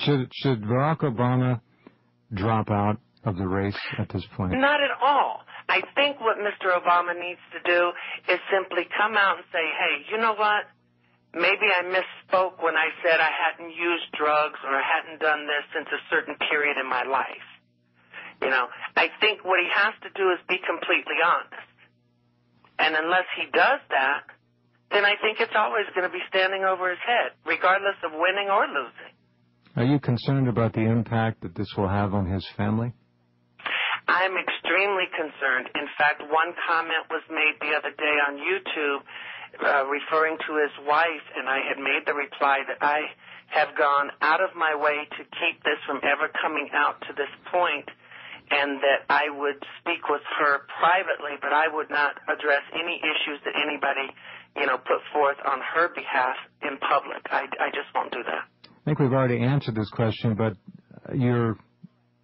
Should Barack Obama drop out of the race at this point? Not at all. I think what Mr. Obama needs to do is simply come out and say, hey, you know what? Maybe I misspoke when I said I hadn't used drugs or I hadn't done this since a certain period in my life. You know, I think what he has to do is be completely honest. And unless he does that, then I think it's always going to be standing over his head, regardless of winning or losing. Are you concerned about the impact that this will have on his family? I'm extremely concerned. In fact, one comment was made the other day on YouTube referring to his wife, and I had made the reply that I have gone out of my way to keep this from ever coming out to this point, and that I would speak with her privately, but I would not address any issues that anybody, put forth on her behalf in public. I just won't do that. I think we've already answered this question, but you're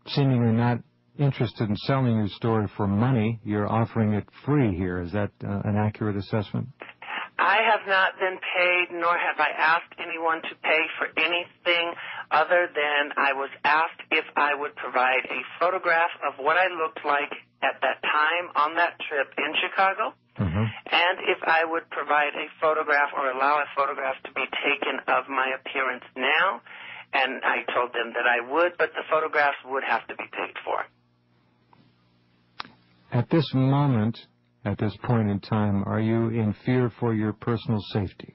seemingly not interested in selling your story for money. You're offering it free here. Is that an accurate assessment? I have not been paid, nor have I asked anyone to pay for anything other than I was asked if I would provide a photograph of what I looked like at that time on that trip in Chicago, and if I would provide a photograph or allow a photograph to be taken of my appearance now, and I told them that I would, but the photographs would have to be paid for. At this moment, at this point in time, are you in fear for your personal safety?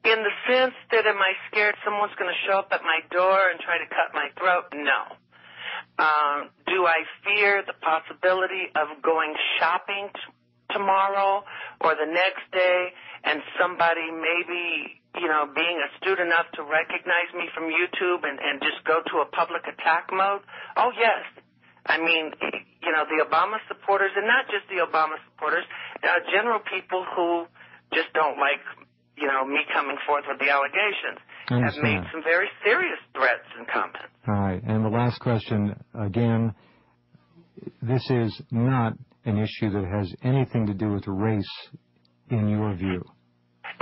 In the sense that am I scared someone's going to show up at my door and try to cut my throat? No. Do I fear the possibility of going shopping tomorrow or the next day and somebody maybe, being astute enough to recognize me from YouTube and just go to a public attack mode? Oh, yes. I mean, the Obama supporters, and not just the Obama supporters, general people who just don't like, me coming forth with the allegations, have made some very serious threats and comments. All right. And the last question, again, this is not an issue that has anything to do with race in your view.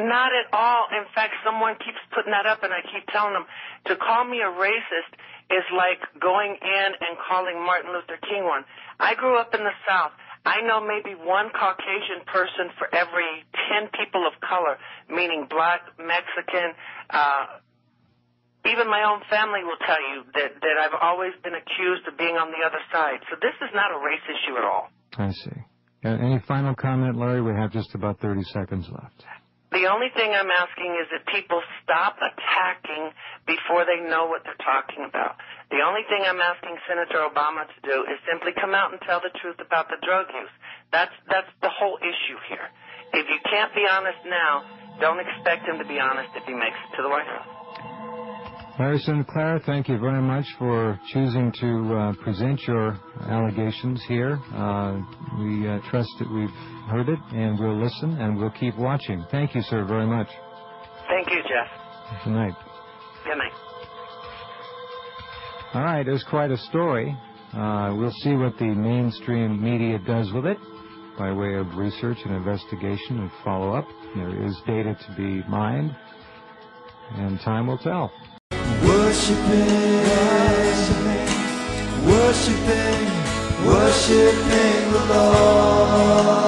Not at all. In fact, someone keeps putting that up, and I keep telling them to call me a racist is like going in and calling Martin Luther King one. I grew up in the South. I know maybe one Caucasian person for every 10 people of color, meaning black, Mexican. Even my own family will tell you that I've always been accused of being on the other side. So this is not a race issue at all. I see. Any final comment, Larry? We have just about 30 seconds left. The only thing I'm asking is that people stop attacking before they know what they're talking about. The only thing I'm asking Senator Obama to do is simply come out and tell the truth about the drug use. That's the whole issue here. If you can't be honest now, don't expect him to be honest if he makes it to the White House. Larry Sinclair, thank you very much for choosing to present your allegations here. We trust that we've heard it, and we'll listen, and we'll keep watching. Thank you, sir, very much. Thank you, Jeff. Good night. Good night. All right, it was quite a story. We'll see what the mainstream media does with it by way of research and investigation and follow-up. There is data to be mined, and time will tell. Worshiping the Lord.